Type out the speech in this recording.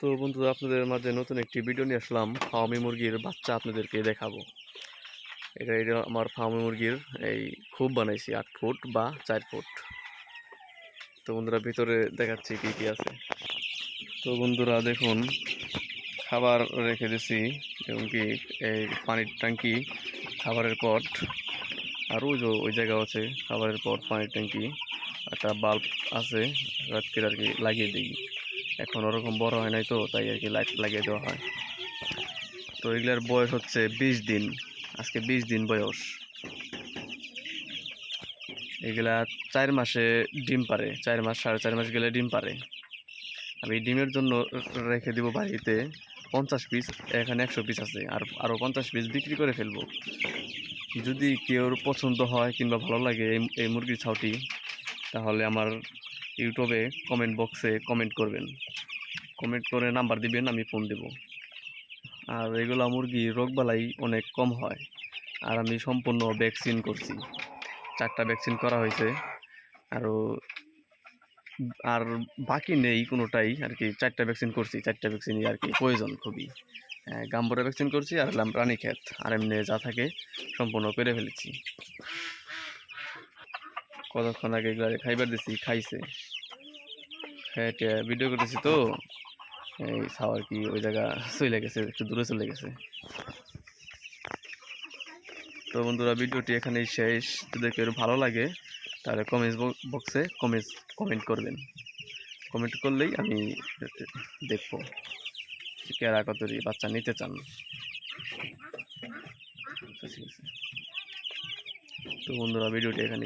তো বন্ধুরা, আপনাদের মাঝে নতুন একটি ভিডিও নিয়ে আসলাম। ফার্মি মুরগির বাচ্চা আপনাদেরকে দেখাবো। এটা আমার ফার্মি মুরগির এই খুব বানাইছি 8 ফুট বা 4 ফুট। তো বন্ধুরা, ভিতরে দেখাচ্ছি কি কি আছে। তো বন্ধুরা দেখুন, খাবার রেখে দিছি এবং কি এই পানির ট্যাঙ্কি, খাবারের পট, আর ওই জায়গা আছে খাবারের পট, পানির ট্যাঙ্কি, একটা বাল্ব আছে রাত্রে আর কি লাগিয়ে দিই। এখন ওরকম বড় হয় নাই, তো তাই আর কি লাইট লাগিয়ে দেওয়া হয়। তো এগুলার বয়স হচ্ছে 20 দিন। আজকে 20 দিন বয়স। এগুলা 4 মাসে ডিম পারে, 4 মাস 4.5 মাস গেলে ডিম পারে। আমি ডিমের জন্য রেখে দিব বাড়িতে 50 পিস। এখানে 100 পিস আছে, আর আরও 50 পিস বিক্রি করে ফেলবো। যদি কেউ পছন্দ হয় কিংবা ভালো লাগে এই মুরগির ছাউটি, তাহলে আমার ইউটিউবে কমেন্ট বক্সে কমেন্ট করবেন। কমেন্ট করে নাম্বার দিবেন, আমি ফোন দেব। আর এগুলা মুরগি রোগবালাই অনেক কম হয়। আর আমি সম্পূর্ণ ভ্যাকসিন করছি, 4টা ভ্যাকসিন করা হয়েছে। আরও আর বাকি নেই কোনোটাই আর কি। 4টা ভ্যাকসিন করছি, 4টা ভ্যাকসিনই আর কি প্রয়োজন খুবই। গাম্বুরা ভ্যাকসিন করছি, আর রানীক্ষেত, আর এমনি যা থাকে সম্পূর্ণ করে ফেলেছি। কতক্ষণ আগে এগুলো খাইবার দিছি, খাইছে। খেয়ে ভিডিও করতেছি, তো এই ছাও আর কি ওই জায়গা চলে গেছে, একটু দূরে চলে গেছে। তো বন্ধুরা, ভিডিওটি এখানেই শেষ। যদি কেউ ভালো লাগে তাহলে কমেন্ট বক্সে কমেন্ট করবেন। কমেন্ট করলেই আমি দেখবো কারা কতরি বাচ্চা নিতে চান। তো বন্ধুরা, ভিডিওটি এখানে